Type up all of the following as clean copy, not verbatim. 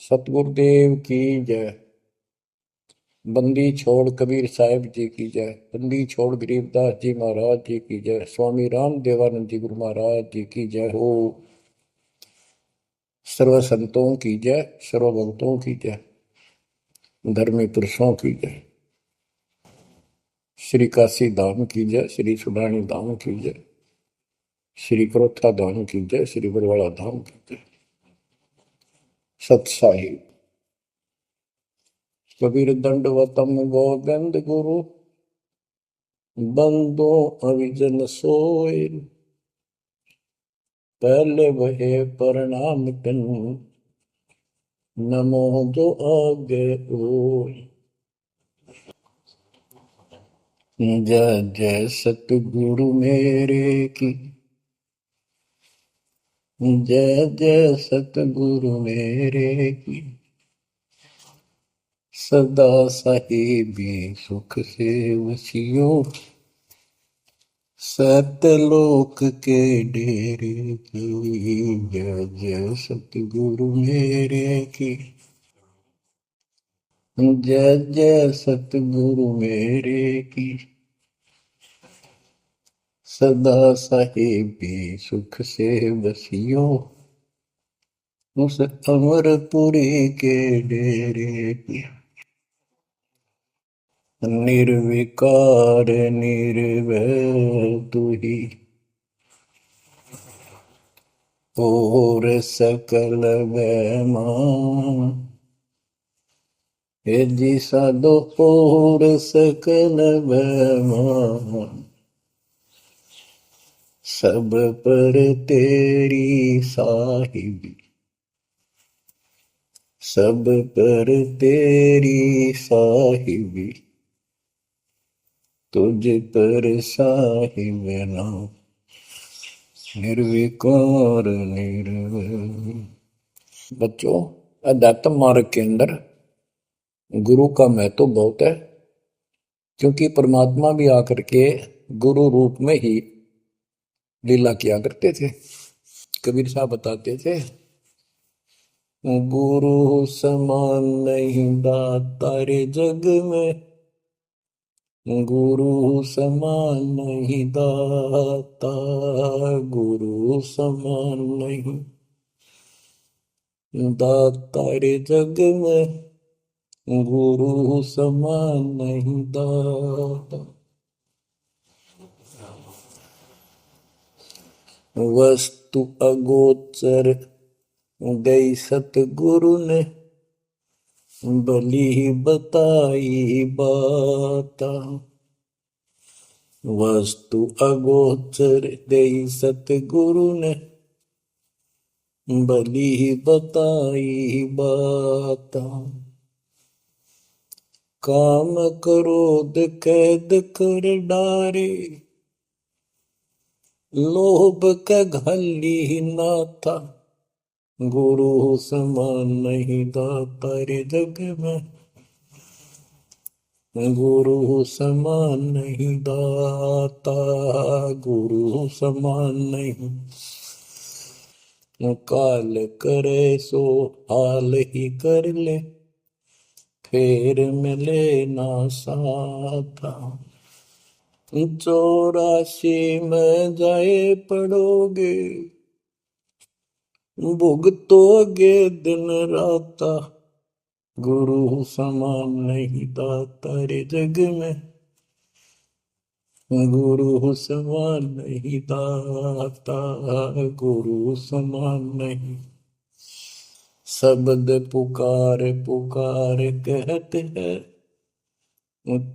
सतगुरुदेव की जय। बंदी छोड़ कबीर साहिब जी की जय। बंदी छोड़ गरीबदास जी महाराज जी की जय। स्वामी राम देवानंद जी गुरु महाराज जी की जय हो। सर्व संतों की जय, सर्व भक्तों की जय, धर्मी पुरुषों की जय। श्री काशी धाम की जय, श्री सुडानी धाम की जय, श्री क्रोथा धाम की जय, श्री बरवाड़ा धाम की जय। सत साहिब कबीर दंडवतम गोविंद गुरु बंदो अविजन सोय। पहले वहे प्रणाम कन नमो जो आगे ओय। जय जय सतगुरु मेरे की, जय जय सतगुरु मेरे की। सदा साहिबी सुख से वसियो, सतलोक के डेरे की। जय जय सतगुरु मेरे की, जय जय सतगुरु मेरे की। सदा साहिबी सुख से बसियो, उस अमरपुरी के डेरे की। निर्विकार निर्भय तू ही, और सकल बैमान। हे जी साधो और सकल बैमान। सब पर तेरी साहिबी, सब पर तेरी साहिबी। तुझ पर साहिब नाम, निर्विकार निर्भय। बच्चों, अध्यात्म मार्ग के अंदर गुरु का महत्व तो बहुत है, क्योंकि परमात्मा भी आकर के गुरु रूप में ही लीला किया करते थे। कबीर साहब बताते थे, गुरु समान नहीं दाता रे जग में, गुरु समान नहीं दाता, गुरु समान नहीं दाता रे जग में, गुरु समान नहीं दाता। वस्तु अगोचर गई सतगुरु ने, भली बताई बाता। वस्तु अगोचर गई सतगुरु ने, भली बताई बाता। काम क्रोध कैद कर डारे, लोभ का घली नाथा। गुरु समान नहीं दाता रे जग में, गुरु समान नहीं दाता, गुरु समान नहीं। काल करे सो हाल ही कर ले, फेर मिले ना साथा। 84 में जाए पड़ोगे, भुगतोगे दिन राता। गुरु समान नहीं दाता रे जग में, गुरु समान नहीं दाता, गुरु समान नहीं। शब्द पुकार पुकार कहते हैं,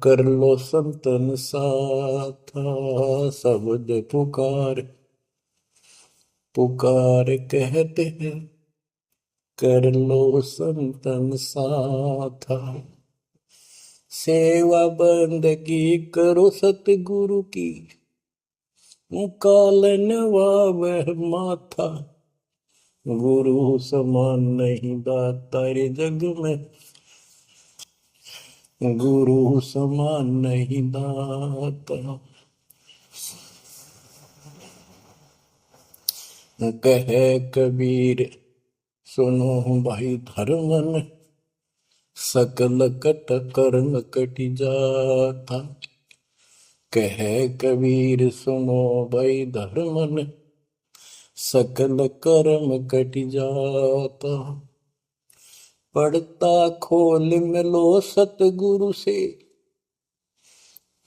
कर लो संतन साथा। शब्द पुकार पुकार कहते हैं, कर लो संतन साथा। सेवा बंदगी करो सतगुरु की, कालन वह माथा। गुरु समान नहीं दाता रे जग में, गुरु समान नहीं दाता। कहे कबीर सुनो भाई धर्मन, सकल कट कर्म कटि जाता। कहे कबीर सुनो भाई धर्मन, सकल कर्म कटि जाता। पढ़ता खोल मिलो सतगुरु से,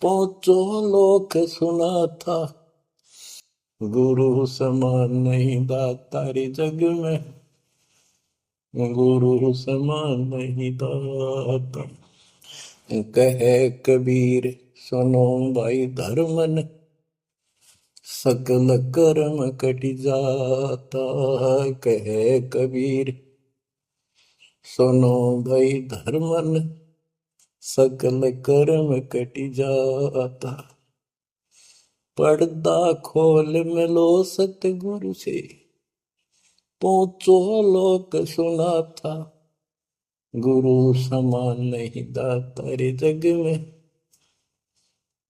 पहुंचो लोक सुना था। गुरु समान नहीं दाता रे जग में, गुरु समान नहीं दाता। कहे कबीर सुनो भाई धर्मन, सकल कर्म कटि जाता। कहे कबीर सुनो भाई धर्मन, सकल कर्म कटि जाता। पर्दा खोल मिलो सतगुरु से, पहुंचो लोक सुना था। गुरु समान नहीं दाता रे जग में,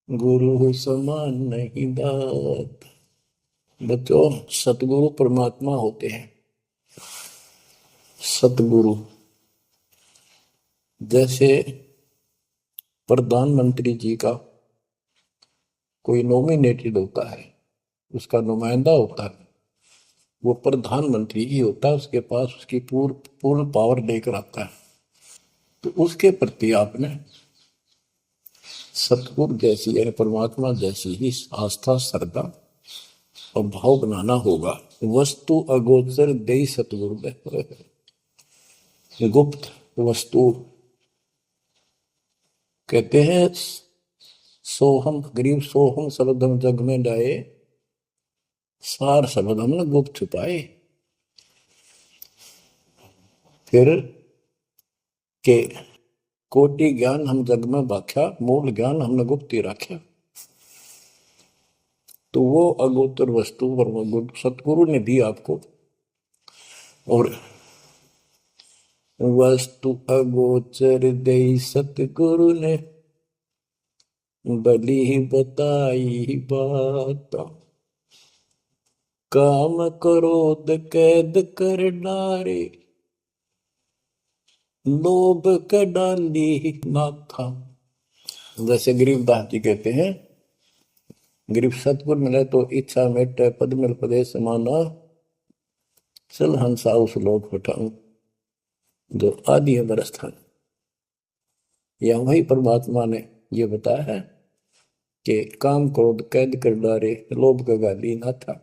गुरु समान नहीं दाता। बच्चों, सतगुरु परमात्मा होते हैं। सतगुरु जैसे प्रधानमंत्री जी का कोई नॉमिनेटेड होता है, उसका नुमाइंदा होता है, वो प्रधानमंत्री ही होता है, उसके पास उसकी पूर्ण पावर लेकर आता है। तो उसके प्रति आपने सतगुरु जैसी यानी परमात्मा जैसी ही आस्था, श्रद्धा और भाव बनाना होगा। वस्तु अगोचर दे सतगुरु दे, गुप्त वस्तु कहते हैं। सोहम गरीब सोहम शब्द हम जग में डाए, सार शब्द हमने गुप्त छुपाए। फिर के कोटि ज्ञान हम जग में बाख्या, मूल ज्ञान हमने गुप्त ही रखा। तो वो अगोचर वस्तु सतगुरु ने दी आपको। और वस्तु अगोचर दे सतगुरु ने, बली बताई बात। काम क्रोध कैद कर डारे, लोभ के डाली नाथा। जैसे गरीबदास जी कहते हैं, गरीब सतगुरु मिले तो इच्छा मेटे, पद मिल पदे समाना, चल हंसा उस लोक पठाऊं जो आदि अमर स्थान। या वही परमात्मा ने ये बताया है कि काम क्रोध कैद कर डारे, लोभ का गाली ना था,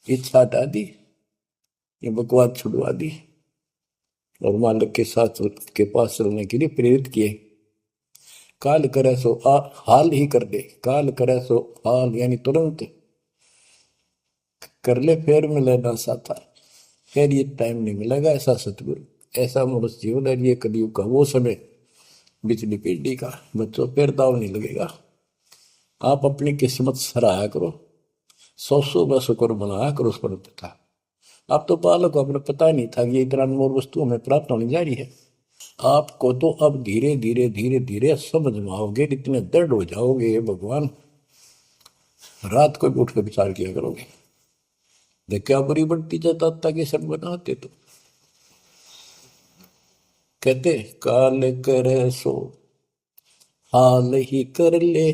इच्छा हटा दी, ये बकवाद छुड़वा दी और मालिक के साथ के पास चलने के लिए प्रेरित किए। काल करे सो हाल ही कर दे, काल करे सो हाल यानी तुरंत कर ले, फिर मिले ना साथा, फिर ये टाइम नहीं मिलेगा। ऐसा सतगुरु, ऐसा मनुष्य जीवन है ये कलयुग का वो समय, बिजली पीढ़ी का। बच्चों, फिर दाव नहीं लगेगा। आप अपनी किस्मत सराहा करो, सौ ब शुक्र बनाया करो उस पर था। आप तो बालक को अपने पता नहीं था कि ये इतना अनमोल वस्तु हमें प्राप्त होने जा रही है। आपको तो अब धीरे धीरे धीरे धीरे समझ में आओगे, इतने दृढ़ हो जाओगे ये भगवान, रात को भी उठ कर विचार किया करोगे। देख क्या बुरी बढ़ती जाता ताकि सब बनाते। तो कहते काल करे सो हाल ही कर ले,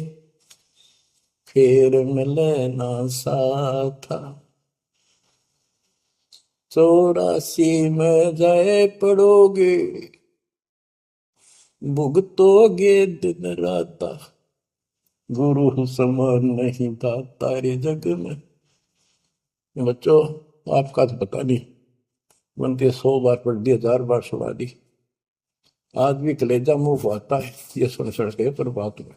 फिर मिले ना साथा। 84 में जाए पड़ोगे, भुगतोगे दिन राता। गुरु समान नहीं दाता रे जग में। बच्चों, आपका तो पता नहीं, बनते 100 बार पढ़ दी, 1000 बार सुना दी, आज भी कलेजा मुंह को आता है ये सुन के। पर बात में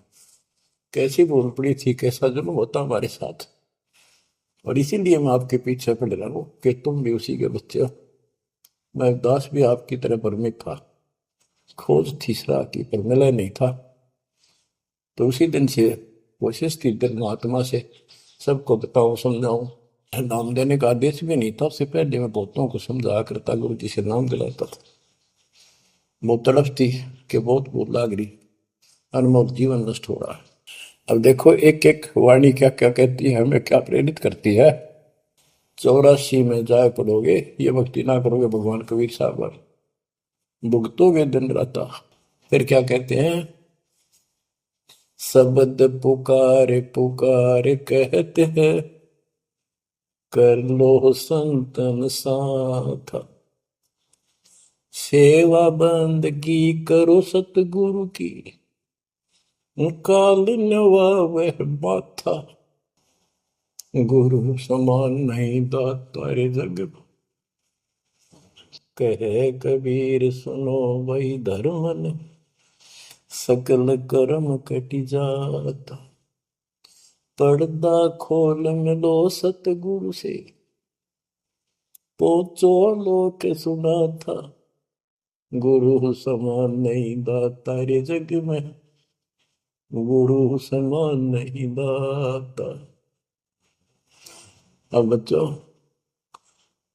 कैसी भूल पड़ी थी, कैसा जुल्म होता हमारे साथ। और इसीलिए मैं आपके पीछे पड़ रहा हूं कि तुम भी उसी के बच्चे हो। मैं दास भी आपकी तरह भ्रमित था, खोज तीसरा की पर मिला नहीं था। तो उसी दिन से कोशिश थी महात्मा से सबको बताऊं, समझाऊं। नाम देने का आदेश भी नहीं था, उससे पहले मैं बहुतों को समझाया करता, गुरु जी से नाम दिलाता था। बहुत तड़फ थी कि बहुत भूल लाग रही, अनमोल जीवन नष्ट हो रहा है। अब देखो एक एक वाणी क्या क्या कहती है, हमें क्या प्रेरित करती है। 84 में जाए पड़ोगे, ये भक्ति ना करोगे भगवान कबीर साहब पर, भुगतोगे दिन रात। फिर क्या कहते हैं, शब्द पुकार पुकार कहते हैं, कर लो संतन साथ, सेवा बंदगी करो सतगुरु की, काल नवावे माथा, गुरु समान नहीं दाता रे जग, कहे कबीर सुनो वही धर्म ने, सकल कर्म कटि जाता, पर्दा खोल मिलो सतगुरु से, पोचो लोक सुना था, गुरु समान नहीं दाता रे जग में, गुरु समान नहीं दाता। अब बच्चों,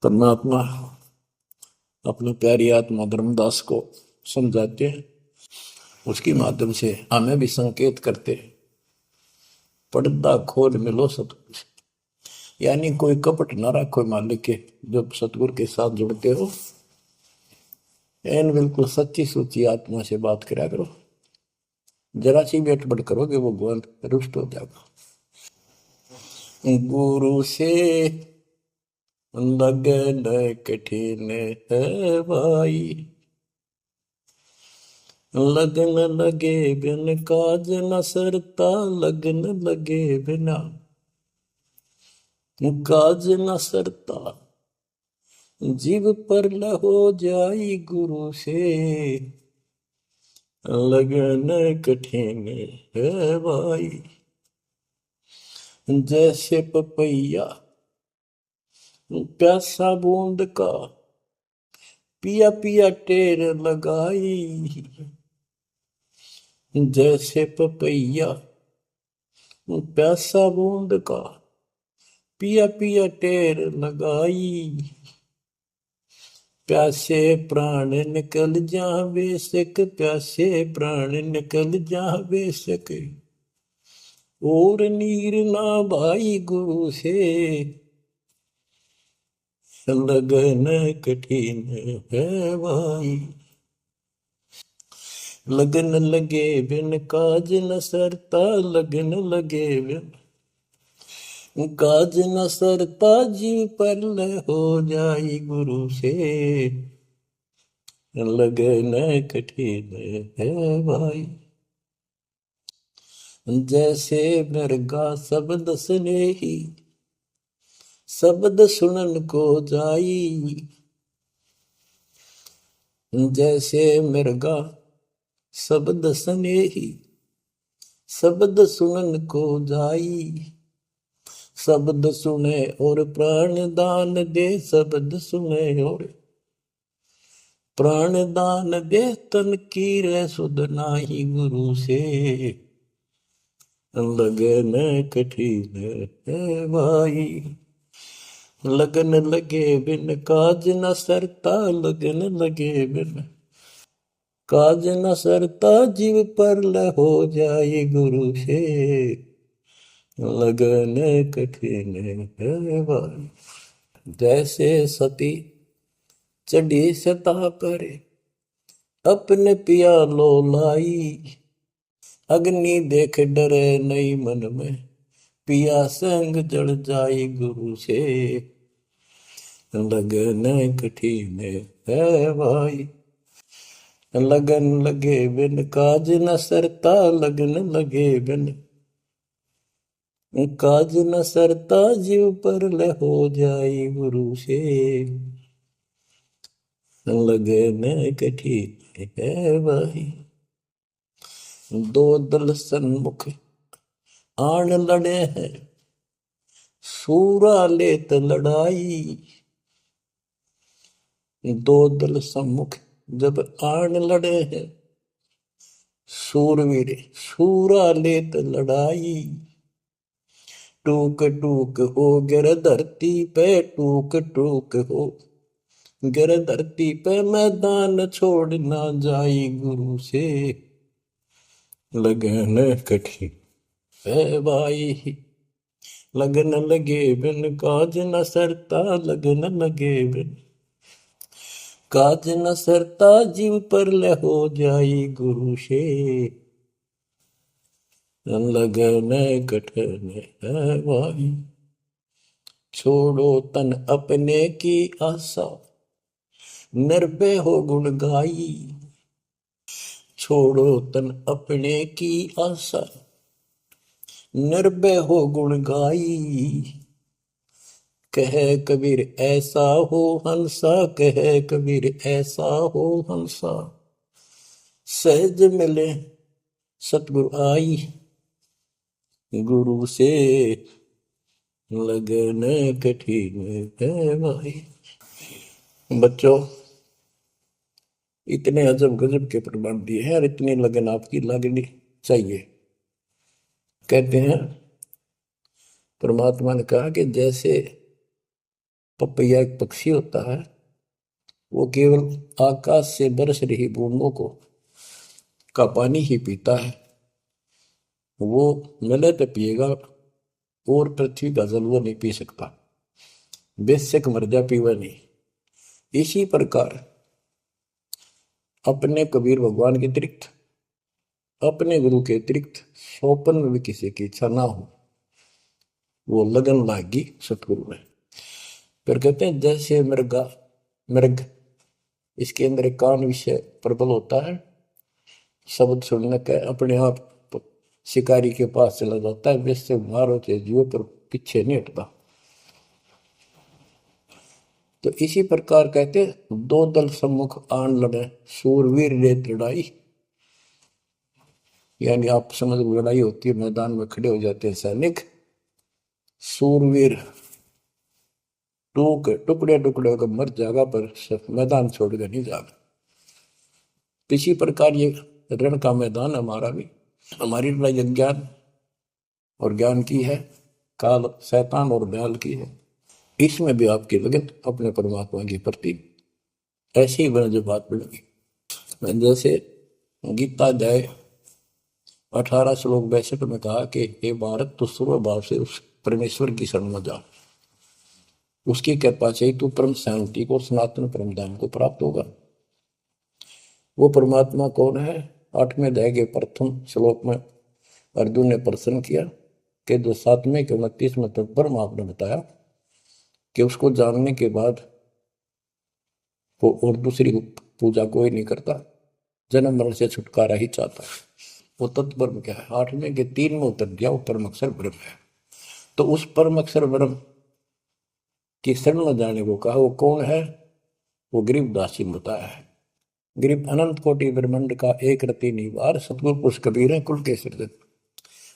परमात्मा अपनी प्यारी आत्मा धर्मदास को समझाते हैं, उसके माध्यम से हमें भी संकेत करते हैं, पर्दा खोल मिलो सतगुरु से, यानी कोई कपट ना रखो मालिक के, जब सतगुरु के साथ जुड़ते हो एन बिल्कुल सच्ची सुची आत्मा से बात करा करो, जरा सी भी अटपट करोगे वो भगवान रुष्ट हो जाएगा। गुरु से लगन कठिन है भाई, लगन लगे बिन काज न सरता, लगन लगे बिना काज न सरता, जीव पर हो जाई गुरु से, लगन कठिन है भाई। जैसे पपैया प्यासा बूंद का, पिया पिया टेर लगाई, जैसे पपैया प्यासा बूंद का, पिया पिया टेर लगाई, प्यासे प्राण निकल जा बेशक, प्यासे प्राण निकल जा बेशक, और नीर ना भाई गुरु से, लगन कठिन है भाई। लगन लगे बिन काज न सरता, लगन लगे बिन काज न सरता, जीव पर हो जाई गुरु से, लगन कठिन है भाई। जैसे मृगा शब्द स्नेही, शब्द सुनन को जाई, जैसे मृगा शब्द स्नेही, शब्द सुनन को जाई, शब्द सुने और प्राण दान दे, शब्द सुने और प्राण दान दे, तन की रे सुध नाही गुरु से, लगन कठिन है भाई। लगन लगे बिन काज न सरता, लगन लगे बिन काज न सरता, जीव पर हो जाए गुरु से, लगन कठिन है भाई। जैसे सती चढ़ी सता पर, अपने पिया लो लाई, अग्नि देख डरे नहीं मन में, पिया संग जड़ जाई गुरु से, लगन कठिन है भाई। लगन लगे बिन काज न सरता, लगन लगे बिन काज न सरता, जीव पर हो जाई गुरु से, लगन कठिन है भाई। दो दल सन्मुख आन लड़े हैं, सूरा लेत लड़ाई, दो दल सम्मुख जब आन लड़े हैं, सूरवीर सूरा लेत लड़ाई, टूक टूक हो गिर धरती पे, टूक टूक हो गिर धरती पे, मैदान छोड़ ना जाई गुरु से, लगन कठिन है भाई। लगन लगे बिन काज न सरता, लगन लगे बिन काज न सरता, जीव पर ले हो जाई गुरु से, लगन कठन है भाई। छोड़ो तन अपने की आशा, निर्भय हो गुण गाई। छोड़ो तन अपने की आशा, निर्भय हो गुण गाई। कह कबीर ऐसा हो हंसा, कह कबीर ऐसा हो हंसा, सहज मिले सतगुरु आई। गुरु से लगन कठिन है भाई। बच्चों, इतने अजब गजब के प्रमाण दिए हैं और इतनी लगन आपकी लगनी चाहिए। कहते हैं परमात्मा ने कहा कि जैसे पपैया एक पक्षी होता है, वो केवल आकाश से बरस रही बूंदों को का पानी ही पीता है, वो मिले तो पिएगा, और पृथ्वी का जल वो नहीं पी सकता, बेशक मर जा पीवा नहीं। इसी प्रकार अपने कबीर भगवान के अतिरिक्त, अपने गुरु के अतिरिक्त सौपन में भी किसी की इच्छा ना हो, वो लगन लागी सतगुरु में। फिर कहते हैं जैसे मृगा मृग, इसके अंदर एक कान विषय प्रबल होता है, शब्द सुनने का अपने आप शिकारी के पास चला जाता है, वैसे मारो चाहे जीव पर पीछे नहीं हटता। तो इसी प्रकार कहते दो दल सम्मुख आन लड़े, सूरवीर रेत लड़ाई। यानी आप समझ लड़ाई होती है, मैदान में खड़े हो जाते हैं सैनिक, सूरवीर टूक टुकड़े टुकड़े होकर मर जाएगा, पर मैदान छोड़कर नहीं जाएगा। इसी प्रकार ये रण का मैदान हमारा भी, हमारी लड़ाई अज्ञान और ज्ञान की है, काल शैतान और दयाल की है। इसमें भी आपकी लगन अपने परमात्मा के प्रति ऐसी ही बने जो बात मिलेगी। जैसे गीता अध्याय 18 श्लोक 62 में कहा कि हे भारत, तो सर्व भाव से उस परमेश्वर की शरण में जा, उसकी कृपा से ही तू परम शांति को और सनातन परम धाम को प्राप्त होगा। वो परमात्मा कौन है? 8वें अध्याय के प्रथम श्लोक में अर्जुन ने प्रश्न किया कि जो 7वें के 29वें तक ब्रह्म आपने बताया कि उसको जानने के बाद वो और दूसरी पूजा कोई नहीं करता, जन्म मरण से छुटकारा ही चाहता है। वो तत्ब्रह्म क्या है? 8वें के 3 में उत्तर दिया, वो परम अक्षर ब्रह्म है। तो उस परम अक्षर ब्रह्म की शरण में जाने को कहा, वो कौन है? वो गरीबदास जी बताया है। गरीब अनंत कोटि ब्रह्मांड का एक रति निवार, सतगुरु पुरुष कबीर है कुल के सृजन।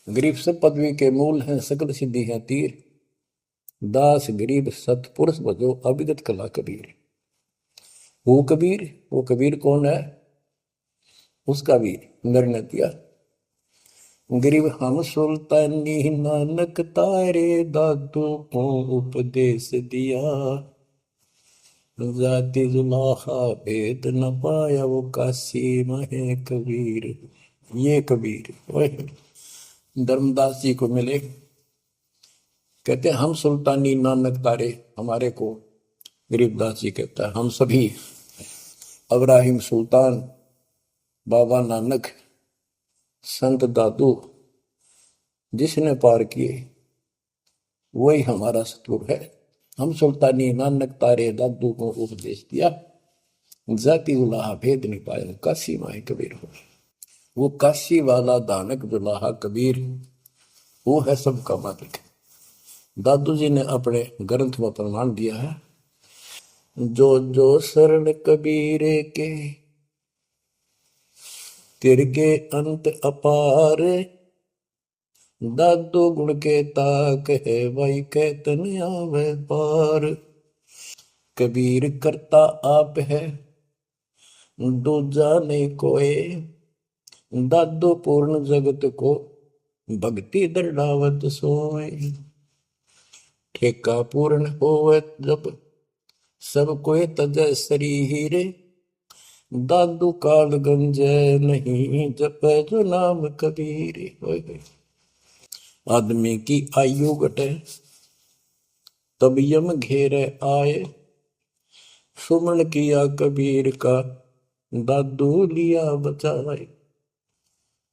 गरीब सब पदवी के मूल हैं, सकल सिद्धि है तीर, दास गरीब सतपुरुष भजो अविगत कला कबीर। वो कबीर, वो कबीर कौन है? उसका भी निर्णय दिया। गरीब हम सुल्तानी नानक तारे, दादू को उपदेश दिया, जाति जुलाहा भेद न पाया, वो काशी महे कबीर। ये कबीर धर्मदास जी को मिले, कहते हम सुल्तानी नानक तारे, हमारे को गरीबदास जी कहता है हम सभी अब्राहिम सुल्तान, बाबा नानक, संत दादू जिसने पार किए वही हमारा सतगुरु है। हम सुल्तानी नानक तारे, दादू को उपदेश दिया, जाति उलाहा भेद नहीं पाया, काशी माए कबीर हो। वो काशी वाला दानक दुलाहा कबीर, वो है सबका मालिक। दादू जी ने अपने ग्रंथ में प्रमाण दिया है, जो जो शरण कबीरे के, तिरके अंत अपार, दादू गुण के ताक है, भाई कहतन आवे पार। कबीर करता आप है, दूजा नहीं कोई, दादू पूर्ण जगत को, भक्ति दृढ़ावत सोए। ठेका पूर्ण होवे जब, सब कोई तजय शरीर, दादू काल गंजय नहीं, जपै जो नाम कबीर। आदमी की आयु घटे, तब यम घेरे आए। सुमन किया कबीर का, दादू लिया बचाए।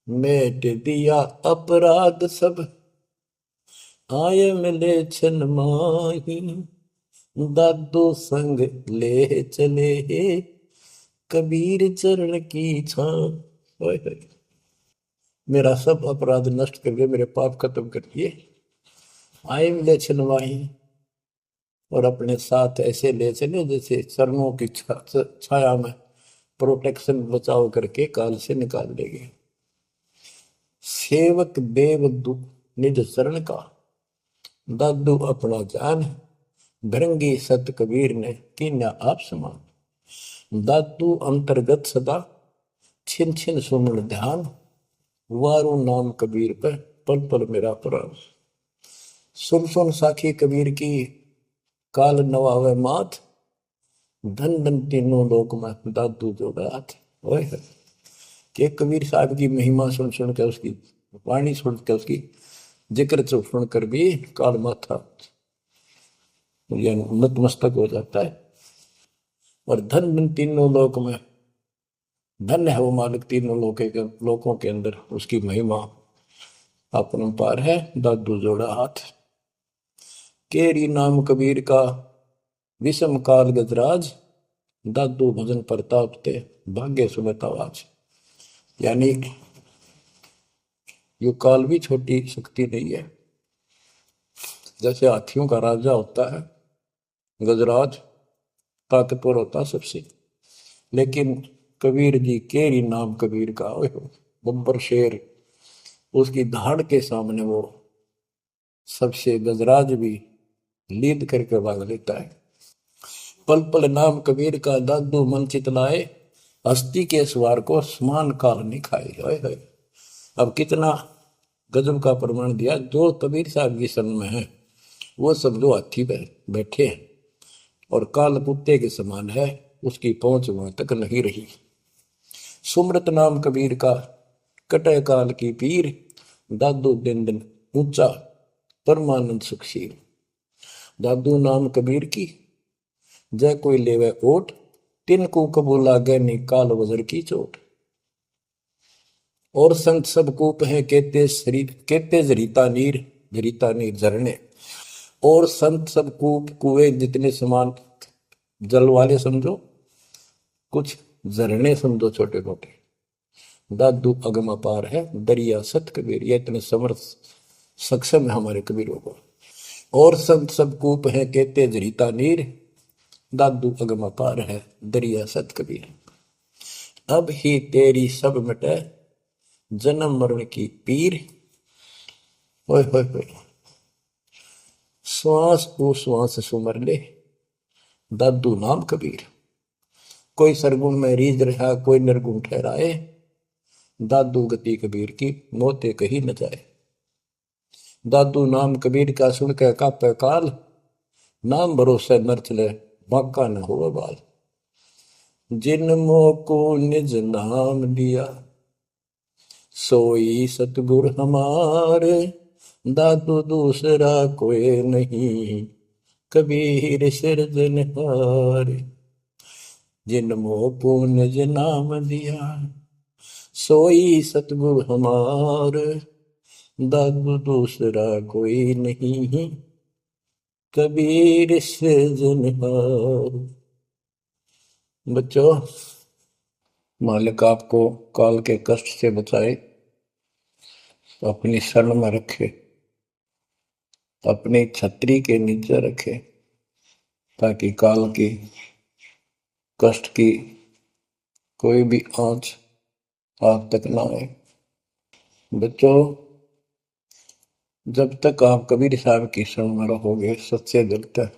मेट दिया अपराध सब, आए मिले छन माही। दादू संग ले चले, कबीर चरण की छां। मेरा सब अपराध नष्ट करके, मेरे पाप खत्म कर दिए, आए मिले छन माही। और अपने साथ ऐसे ले चले जैसे चरणों की छाया में प्रोटेक्शन बचाव करके काल से निकाल लेंगे। सेवक देव निज शरण का, दादू अपना जान। भृंगी सत कबीर ने कीन्या आप समान। दादू अंतर्गत सदा, छिन छिन सुमन ध्यान। वारू नाम कबीर पे, पल पल मेरा प्राण। सुन सुन साखी कबीर की, काल नवावे माथ। धन धन तीनों लोक में, दादू जोड़ा हाथ। ओए के कबीर साहब की महिमा सुन सुन के, उसकी वाणी सुन के, उसकी जिक्र सुन कर भी काल माथा नतमस्तक हो जाता है। और धन धन तीनों लोक में, धन्य है वो मालिक तीनों लोकों के अंदर, उसकी महिमा अपरंपार है। दादू जोड़ा हाथ, केरी नाम कबीर का, विषम काल गजराज। दादू भजन प्रताप ते, भाग्य सुनत आवाज। यानी ये काल भी छोटी शक्ति नहीं है। जैसे हाथियों का राजा होता है गजराज, ताकतवर होता है सबसे, लेकिन कबीर जी, केरी नाम कबीर का, बब्बर शेर, उसकी धाड़ के सामने वो सबसे गजराज भी लीद करके भाग लेता है। पल पल नाम कबीर का, दादू मन चितलाए। हस्ती के सवार को समान काल नहीं खाए। अब कितना गजब का प्रमाण दिया। जो कबीर साहब की शरण में है वो सब जो हाथी पे बैठे हैं और काल कुत्ते के समान है, उसकी पहुंच वहां तक नहीं रही। सुमरत नाम कबीर का, कटे काल की पीर। दादू दिन दिन ऊंचा, परमानंद सुखशील। दादू नाम कबीर की, जय कोई लेवे ओट। तिनको कबूल लागे नी, काल वजर की चोट। और संत सब कूप है, कहते शरीर कहते जरीता नीर। जरीता नीर झरने। और संत सब कूप कुएं जितने समान जल वाले समझो, कुछ झरने समझो छोटे मोटे। दादू अगम अपार है, दरिया सत कबीर। ये इतने समर्थ सक्षम है हमारे कबीरों को। और संत सब कूप है, कहते जरीता नीर। दादू अगम अपार है, दरिया सत कबीर। अब ही तेरी सब मिटे, जन्म मरण की पीर। ओए होए होए, श्वास को श्वास सुमर ले, दादू नाम कबीर। कोई सरगुण में रीझ रहा, कोई निर्गुण ठहराए। दादू गति कबीर की, मोते कही न जाए। दादू नाम कबीर का, सुन के कापे काल। नाम भरोसे नर चले, बांका न हो बाल। जिन मोको निज नाम दिया, सोई सतगुर हमारे। दादू दूसरा कोई नहीं, कबीर सिरजनहार। जिन मोको निज नाम दिया, सोई सतगुर हमार। दादू दूसरा कोई नहीं, कबीर सिरजनहार। बच्चों, मालिक आपको काल के कष्ट से बचाए, अपनी शरण में रखे, अपनी छतरी के नीचे रखे, ताकि काल की कष्ट की कोई भी आंच आप तक ना आए। बच्चों, जब तक आप कबीर साहब की शरण में रहोगे, सच्चे दिल तक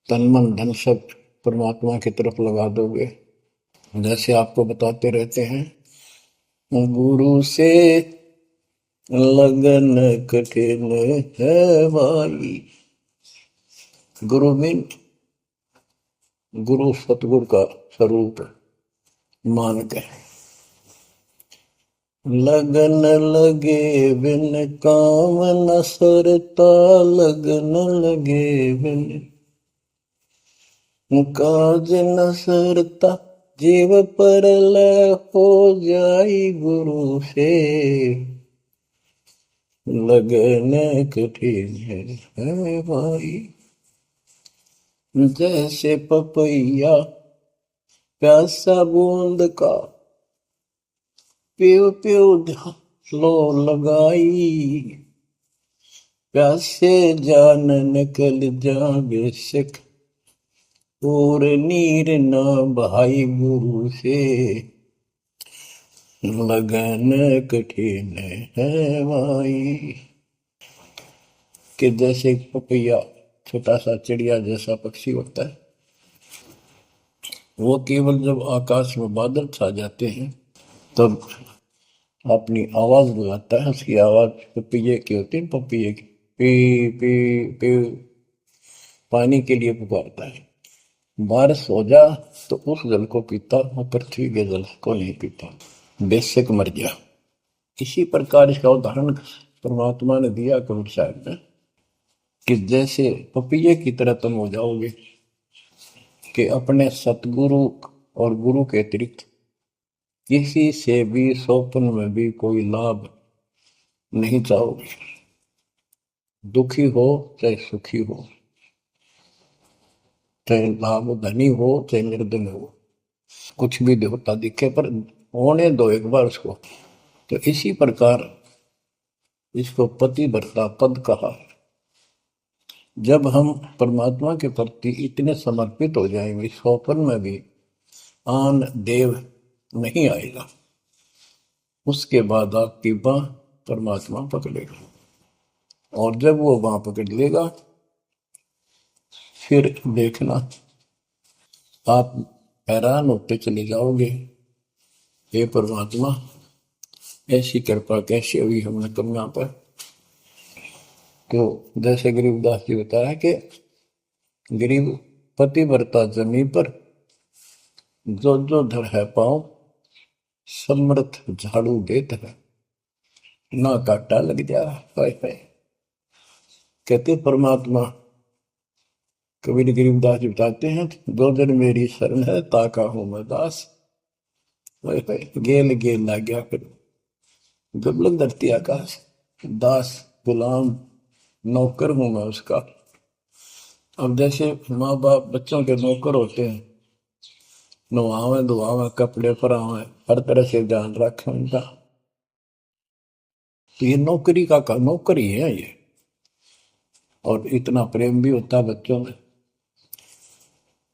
तन मन धन सब परमात्मा की तरफ लगा दोगे, जैसे आपको बताते रहते हैं, गुरु से लगन कठिन है भाई। गुरु मीन गुरु सतगुरु का स्वरूप मान के लगन लगे बिन काम न सरता, लगन लगे बिन काज न सरता, जीव पर लय हो जाई गुरु से, लगन कठिन है भाई। जैसे पपैया प्यासा बूंद का, प्यू प्यू लो लगाई, प्यासे जान निकल जागे सिख, और नीर न भाई गुरु से, लगन कठिन है भाई। कि जैसे पपैया छोटा सा चिड़िया जैसा पक्षी होता है, वो केवल जब आकाश में बादल छा जाते हैं तब अपनी आवाज बुलाता है। उसकी आवाज पपैये की होती है, पपैये की पी पी पी, पानी के लिए पुकारता है। बारिश हो जा तो उस जल को पीता, वो पृथ्वी के जल को नहीं पीता, बेशक मर गया। इसी प्रकार इसका उदाहरण परमात्मा ने दिया कबीर साहब ने, कि जैसे पपैये की तरह तुम हो जाओगे कि अपने सतगुरु और गुरु के अतिरिक्त किसी से भी स्वप्न में भी कोई लाभ नहीं चाहोगे। दुखी हो चाहे सुखी हो, चाहे लाभ धनी हो चाहे निर्धन हो, कुछ भी देवता दिखे पर होने दो एक बार उसको। तो इसी प्रकार इसको पतिव्रता पद कहा। जब हम परमात्मा के प्रति इतने समर्पित हो जाएंगे, स्वप्न में भी आन देव नहीं आएगा, उसके बाद आपकी बाह परमात्मा पकड़ेगा। और जब वो बाह पकड़ लेगा, फिर देखना आप हैरान होते चले जाओगे, हे परमात्मा ऐसी कृपा कैसे हुई हमने कन्या पर। तो जैसे गरीबदास जी बताया कि गरीब पतिव्रता जमी पर, जो जो धर है पाओ, समर्थ झाड़ू देत है, ना काटा लग जा। हाय हाय। कहते परमात्मा कबीर गरीबदास जी बताते हैं, दो दिन मेरी शरण है ताका हूं मैं दास। हाय हाय, गेल गेल ला गया फिर दुर्लभ धरती आकाश, दास गुलाम नौकर हूं मैं उसका। अब जैसे माँ बाप बच्चों के नौकर होते हैं, नहावे धुआवे कपड़े परावे, हर तरह से ध्यान रखें उनका, तो ये नौकरी का नौकर ही है ये। और इतना प्रेम भी होता है बच्चों में।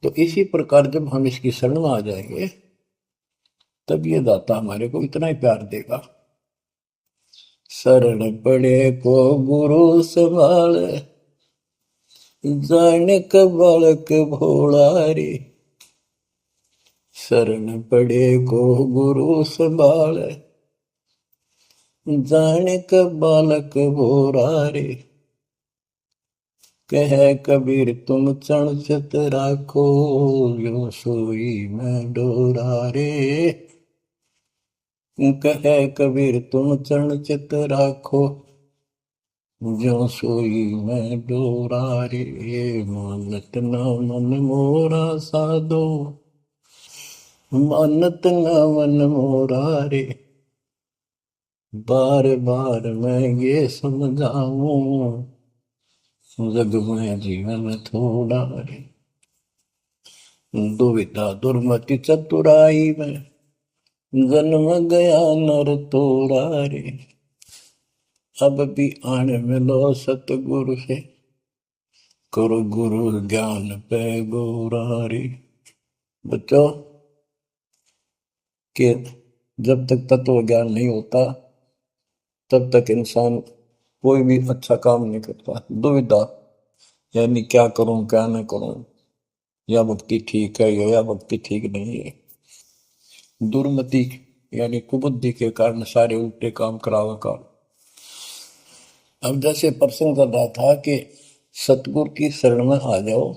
तो इसी प्रकार जब हम इसकी शरण में आ जाएंगे, तब ये दाता हमारे को इतना ही प्यार देगा। शरण पड़े को गुरु संभाले, जाने का बालक भोला रे। शरण पड़े को गुरु संभाले, जाने का बालक भोला रे। कह कबीर तुम चरण चित राखो, यो सोई मैं डोरा रे। कह कबीर तुम चरण चित राखो, जो सोई मैं डोरा रे। मानत न मन मोरा साधो, मानत न मन मोरा रे। बार बार मैं ये समझाऊं, जग में जीवन थोड़ा रे। दुविधा दुर्मति चतुराई में, जन्म गया नर तोड़ा रे। अब भी आने मिलो सतगुरु से, करो गुरु ज्ञान पे गोरा रे। बच्चों के जब तक तत्व ज्ञान नहीं होता, तब तक इंसान कोई भी अच्छा काम नहीं करता। दुविधा यानी क्या करूं क्या न करूं, या भक्ति ठीक है या भक्ति ठीक नहीं है। दुर्मति यानी कुबुद्धि के कारण सारे उल्टे काम करावा काम। अब जैसे प्रसंग कर रहा था कि सतगुरु की शरण में आ जाओ,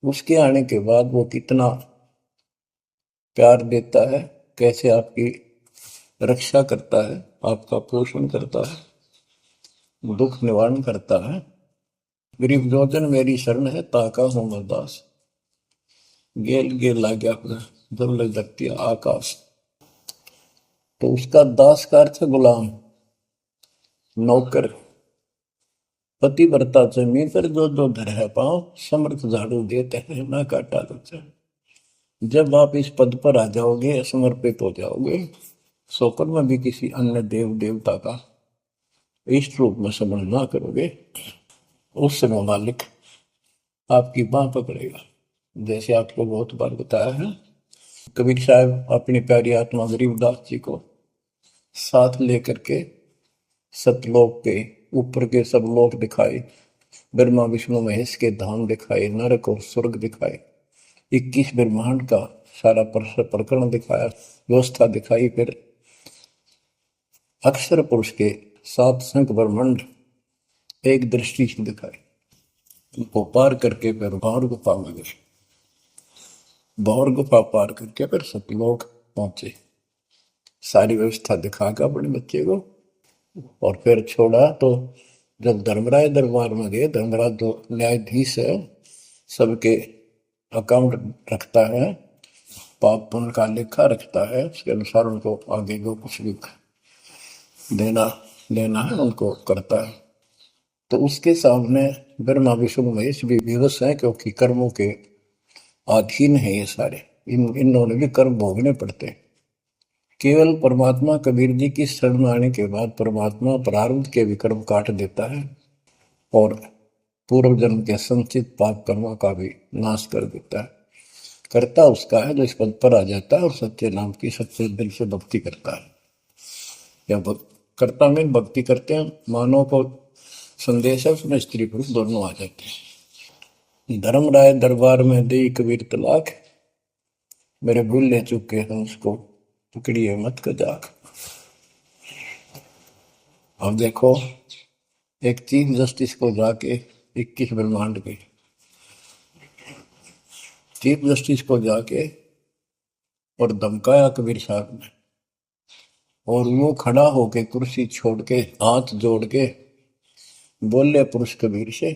उसके आने के बाद वो कितना प्यार देता है, कैसे आपकी रक्षा करता है, आपका पोषण करता है, दुख निवारण करता है। गरीब जोजन मेरी शरण है, ताका हूं मैं दास। गेल गेल ला गया जब लग सकती है आकाश। तो उसका दास का अर्थ है गुलाम, नौकर। पतिव्रता जमी पर जो जो धर है पाँव, समर्थ झाड़ू देते हैं ना काटा लगता है। जब आप इस पद पर आ जाओगे, समर्पित हो जाओगे, सोकर में भी किसी अन्य देव देवता का इष्ट रूप में समझ ना करोगे, उस समय मालिक आपकी बाह पकड़ेगा। जैसे आपको बहुत बार बताया है, कबीर साहब अपनी प्यारी आत्मा गरीबदास जी को साथ लेकर के सतलोक के ऊपर के सब लोक दिखाए, ब्रह्मा विष्णु महेश के धाम दिखाए, नरक और स्वर्ग दिखाए, 21 ब्रह्मांड का सारा प्रकरण दिखाया, व्यवस्था दिखाई। फिर अक्षर पुरुष के 7 संख ब्रह्मांड एक दृष्टि से दिखाए। उनको पार करके फिर भौर गुफा में गए, भौर गुफा पार करके फिर सतलोक पहुंचे। सारी व्यवस्था दिखाकर अपने बच्चे को और फिर छोड़ा। तो जब धर्मराय दरबार में गए, धर्मराज जो न्यायाधीश है, सबके अकाउंट रखता है, पाप पुण्य का लेखा रखता है, उसके अनुसार उनको आगे जो कुछ भी देना लेना है उनको करता है। तो उसके सामने ब्रह्मा विष्णु महेश भी विवश है, क्योंकि कर्मों के अधीन है ये सारे, इन्होंने भी कर्म भोगने पड़ते हैं। केवल परमात्मा कबीर जी की शरण आने के बाद परमात्मा प्रारब्ध के भी कर्म काट देता है और पूर्व जन्म के संचित पाप कर्मों का भी नाश कर देता है। करता उसका है जो इस पद पर आ जाता है और सच्चे नाम की सच्चे दिल से भक्ति करता है। या करता में भक्ति करते हैं, मानव को संदेश है उसमें स्त्री पुरुष दोनों आ जाते हैं। धर्मराय दरबार में दे कबीर तलाक, मेरे भूल ले चुके हैं उसको पकड़िए मत कजाक। अब देखो, एक चीफ जस्टिस को जाके 21 ब्रह्मांड के चीफ जस्टिस को जाके और धमकाया कबीर साहब ने, और वो खड़ा होके कुर्सी छोड़ के हाथ जोड़ के बोले पुरुष कबीर से,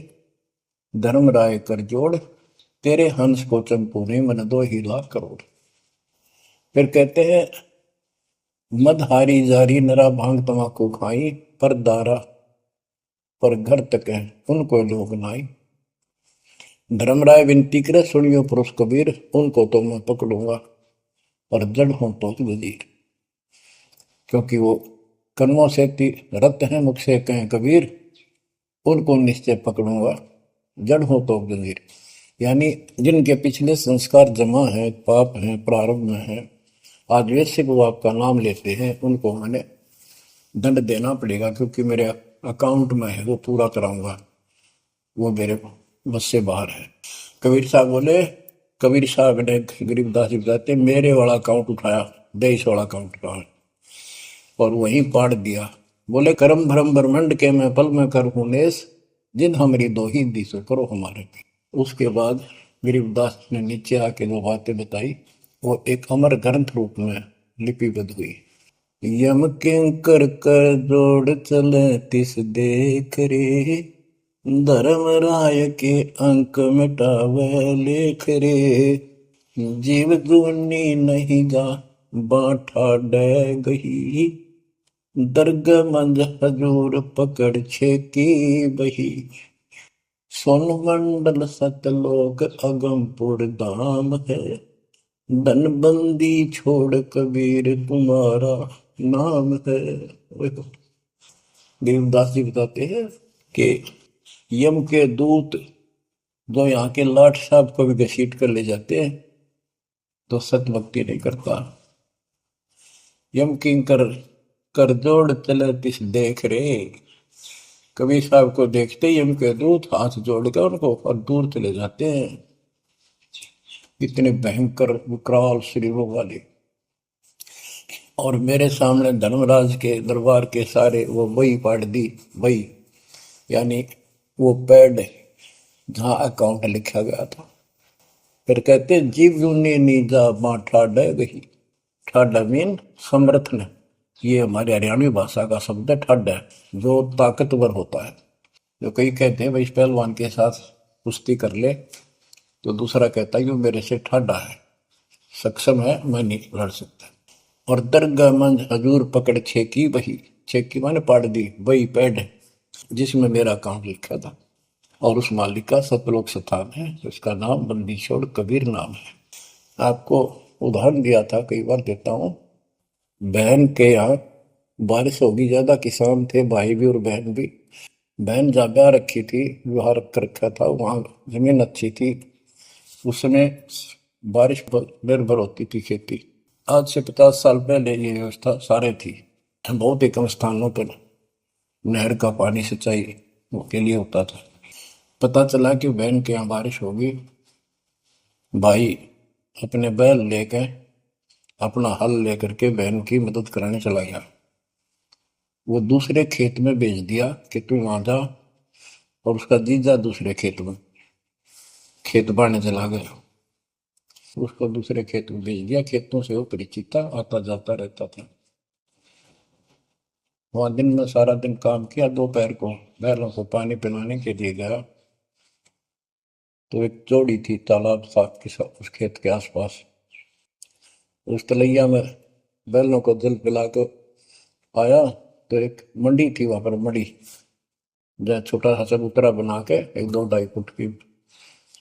धर्मराय कर जोड़, तेरे हंस को चंपू ने मन 2 ही लाख करोड़। फिर कहते हैं, मद हारी जारी नरा भांग तमाकू खाई, पर दारा पर घर तक है उनको लोग नाई। धर्मराय विनती करे, सुनियो पुरुष कबीर, उनको तो मैं पकड़ूंगा और जड़ हूं तो वजीर। क्योंकि वो कर्मों से रत हैं, मुख से कहें कबीर, उनको निश्चय पकड़ूंगा, जड़ हो तो वजीर। यानी जिनके पिछले संस्कार जमा है, पाप हैं, प्रारंभ में है, आज वैसे वो आपका नाम लेते हैं, उनको मैंने दंड देना पड़ेगा, क्योंकि मेरे अकाउंट में है, वो पूरा कराऊंगा, वो मेरे बस से बाहर है। कबीर साहब बोले, कबीर साहब ने गरीबदास जी बताते, मेरे वाला अकाउंट उठाया, देश वाला अकाउंट कहाँ है, और वहीं पाड़ दिया। बोले, करम भरम ब्रह्मंड के मैं पल में कर हूं नेस, जिन हमारी दो ही दी सो करो हमारे पे। उसके बाद गरीबदास ने नीचे आके जो बातें बताई, वो एक अमर ग्रंथ रूप में लिपिबद्ध हुई। यम किंकर कर जोड़ चले तिस देख रे, धर्म राय के अंक मिटावे लेख रे, जीव जूनी नहीं जा बाठा डे गही, दर्ग मंज हजूर पकड़ छेकी बही, सोन मंडल सतलोक अगमपुर धाम है, धनबंदी छोड़ कबीर तुम्हारा नाम है। देवदास जी बताते हैं कि यम के दूत जो यहाँ के लाट साहब को भी घसीट कर ले जाते हैं, तो सत भक्ति नहीं करता। यम किंकर कर जोड़ चले तिस देख रे, कबीर साहब को देखते ही यम के दूत हाथ जोड़ कर उनको और दूर चले जाते हैं। इतने भयंकर विकराल शरीरों वाले। और मेरे सामने धर्मराज के दरबार के सारे वो बही पाड़ दी, बही यानी वो पैड जहाँ अकाउंट लिखा गया था। फिर कहते, जीव जूनी नीजा मां ठाडा गही, ठाडा मीन समर्थ ने, ये हमारे हरियाणवी भाषा का शब्द है ठड है, जो ताकतवर होता है। जो कई कहते हैं भाई इस पहलवान के साथ कुश्ती कर ले, तो दूसरा कहता है कि वो मेरे से ठाडा है, सक्षम है, मैं नहीं लड़ सकता। और दरगाह मंज हजूर पकड़ छेकी वही, छेकी मैंने पाड़ दी वही पैड जिसमें मेरा काम लिखा था। और उस मालिक का सतलोक स्थान है, उसका नाम बंदी छोड़ कबीर नाम है। आपको उदाहरण दिया था, कई बार देता हूँ। बहन के यहाँ बारिश होगी ज्यादा, किसान थे भाई भी और बहन भी। बहन जहाँ ब्याह रखी थी, विवाह रख रखा था, वहाँ जमीन अच्छी थी, उस समय बारिश पर निर्भर होती थी खेती। आज से 50 साल पहले ये व्यवस्था सारे थी। बहुत ही कम स्थानों पर नहर का पानी सिंचाई के लिए होता था। पता चला कि बहन के यहाँ बारिश होगी, भाई अपने बैल लेकर, अपना हल लेकर के बहन की मदद कराने चला गया। वो दूसरे खेत में भेज दिया कि तू वहां जा, और उसका जीजा दूसरे खेत में खेत बाड़ने चला गया। उसको दूसरे खेत में भेज दिया, खेतों से वो परिचित था, आता जाता रहता था। वहां दिन में सारा दिन काम किया, दोपहर को बैलों को पानी पिलाने के लिए गया, तो एक जोड़ी थी तालाब साफ के उस खेत के आसपास। उस तलैया में बैलों को जल पिला कर आया, तो एक मंडी थी वहां पर, मंडी जहाँ छोटा सा चबूतरा बना के एक 2-2.5 फुट की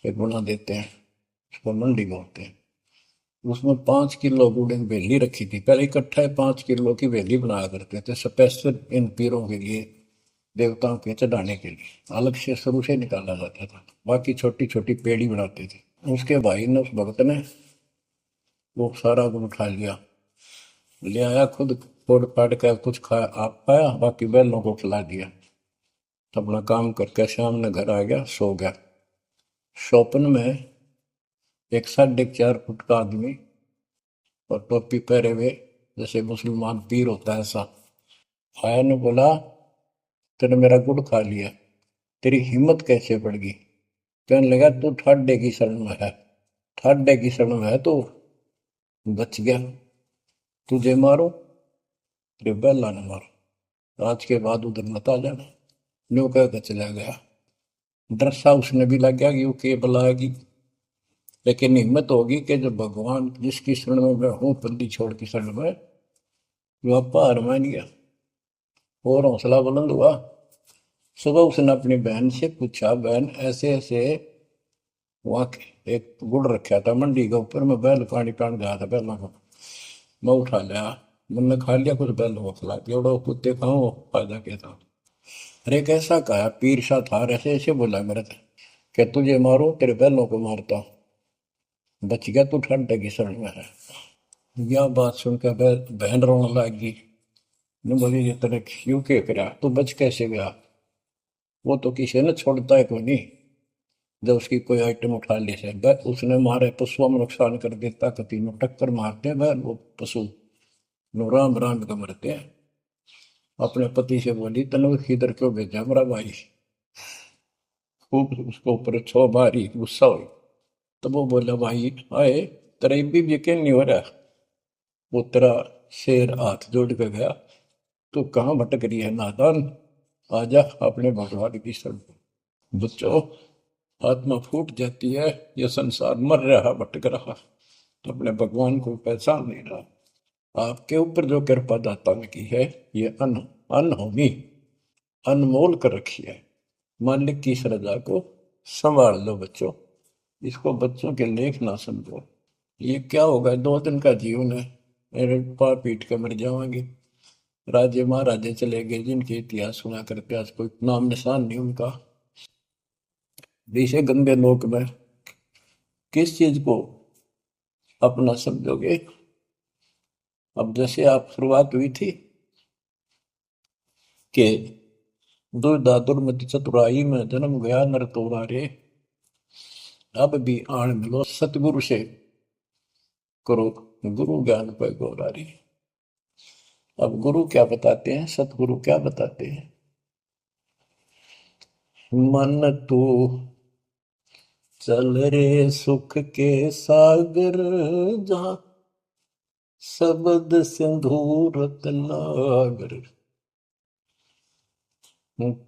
एक बना देते हैं, उसको मंडी बोलते हैं। उसमें 5 किलो गुड़ की वेली रखी थी, पहले इकट्ठा 5 किलो की वेली बनाया करते थे स्पेशल इन पीरों के लिए, देवताओं के चढ़ाने के लिए अलग से शुरू से निकाला जाता था। बाकी छोटी छोटी पेड़ी बनाते थे। उसके भाई ने, उस भक्त ने, वो सारा गुड़ उठा लिया, ले आया, खुद फोड़ फाड़ कर कुछ खाया, आप खाया, बाकी बैलों को खिला दिया। तो अपना काम करके शाम में घर आ गया, सो गया। स्वप्न में एक 4.5 फुट का आदमी और टोपी पहरे हुए, जैसे मुसलमान पीर होता है ऐसा, आया ने बोला, तूने मेरा गुड़ खा लिया, तेरी हिम्मत कैसे बढ़ गई? कहने लगा, तू ठाडे की शरण में है, ठाडे की शरण में है तो बच गया, तुझे मारो, तेरे बैला ने मारो, आज के बाद उधर मत आ जाना। न्यू कहकर चला गया। डर सा उसने भी लग गया कि वो के बुलाएगी, लेकिन हिम्मत होगी कि जब भगवान जिसकी शरण में मैं हूँ, बंदी छोड़ की शरण में, वो आपा हार मान गया और हौसला बुलंद हुआ। सुबह उसने अपनी बहन से पूछा, बहन ऐसे ऐसे, वहां एक गुड़ रखा था मंडी के ऊपर, मैं बैल पानी पान गया था बैलों को, मैं उठा लिया, मैंने खा लिया, कुछ बैल को खिला दिया, और कुत्ते खाओ, फायदा क्या था? अरे कैसा कहा पीर सा था, ऐसे ऐसे बोला मेरे से कि तुझे मारो, तेरे बैलों को मारता, बच गया, तू ठंडे की शरण में है। यह बात सुनकर बहन रोने लगी। ने बोली, ये तेरे क्यों के करा, तू बच कैसे गया? वो तो किसी ने छोड़ता है कोई नहीं, जब उसकी कोई आइटम उठा ली से उसने मारे पशुओं में नुकसान कर देता, कभी में टक्कर मारते हैं बैल, वो पशु नो राम राम का मरते हैं। अपने पति से बोली, तनु किधर क्यों भेजा मेरा भाई? खूब उसको ऊपर छो मारी, गुस्सा हुई। तब वो बोला, भाई आए, तेरा भी यकीन नहीं हो रहा? वो तेरा शेर हाथ जोड़ के गया, तू कहाँ भटक रही है नादान, आजा अपने भगवान की शरण। बच्चों, आत्मा फूट जाती है, यह संसार मर रहा, भटक रहा, तो अपने भगवान को पहचान नहीं रहा। आपके ऊपर जो कृपा दाता ने की है, ये अनहोनी, अनमोल कर रखी है। मालिक की श्रद्धा को संभाल लो बच्चों, इसको बच्चों के लेख ना समझो। ये क्या होगा, 2 दिन का जीवन है, मेरे पार पीट के मर जाओगे। राजे महाराजे चले गए, जिनके इतिहास सुना करके आज कोई नाम निशान नहीं उनका। इसे गंदे लोक में किस चीज को अपना समझोगे? अब जैसे आप शुरुआत हुई थी कि दुर्दादुर मत चतुराई में जन्म गया नर तोरा रे, अब भी आण मिलो सतगुरु से, करो गुरु ज्ञान पे गौरारी। अब गुरु क्या बताते हैं, सतगुरु क्या बताते हैं? मन तू चल रे सुख के सागर, जहाँ शब्द सिंधु रत्नागर,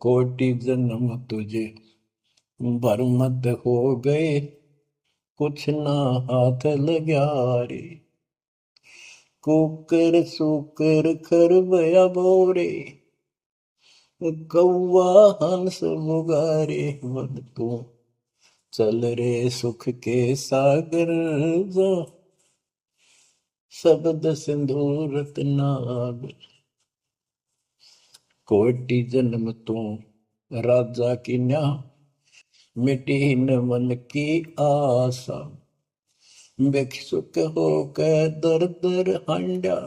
कोटि जन्म तुझे बरमत हो गए, कुछ ना हाथ लग्या रे। कुकर सुकर खरबया बोरे, कौवा हंस मुगारे। मन तू चल रे सुख के सागर, जा शब्द सिंधु रत्नागर। कोटि जन्म तू राजा की न्या, मिटी न मन की आशा। भिक्षुक होकर दर दर हंडा,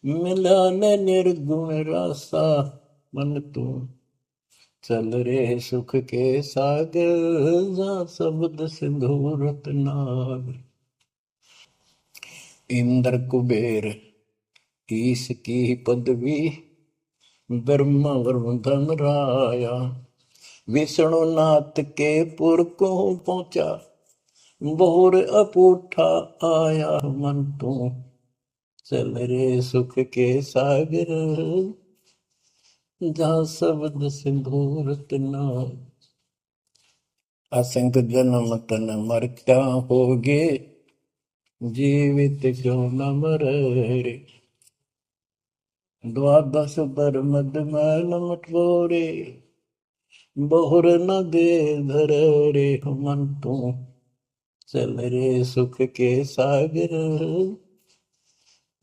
मिला न निर्गुण रासा। मन तू चल रे सुख के सागर, जा शब्द सिंधु रत्नागर। इंद्र कुबेर ईश की पदवी, ब्रह्मा वरुण धन राया। विष्णु नाथ के पुर को पहुंचा, बोर अपूठा आया। मन तू चल रे सुख के सागर, जहाँ शब्द सिंधु रत्नागर। असंख्य जन्म तन मर क्या होगे, जीवित क्यों न मरे। द्वादश बर मद मैल मटोरे, बहुर न दे धर रे। मन तू चल रे सुख के सागर,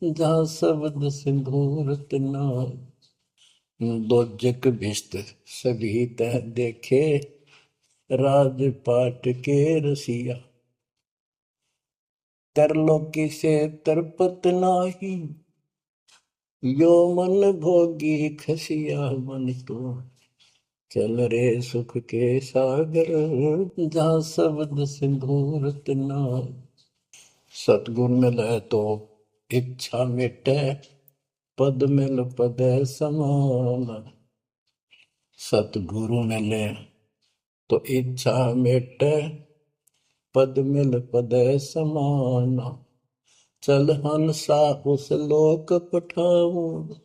जहाँ शब्द सिंधु रत्नागर। दोजक भिष्ट सभी तह देखे, राजपाट के रसिया। तरलोकी से तरपत नाही, यो मन भोगी खसिया। मन तो चल रे सुख के सागर, जहाँ शब्द सिंधु रत्नागर। सतगुर मिले तो इच्छा मिटे, पद मिल पद समान। सतगुरु मिले तो इच्छा मिटे, पद मिल पद समान। चल हंसा उस लोक पठाऊं,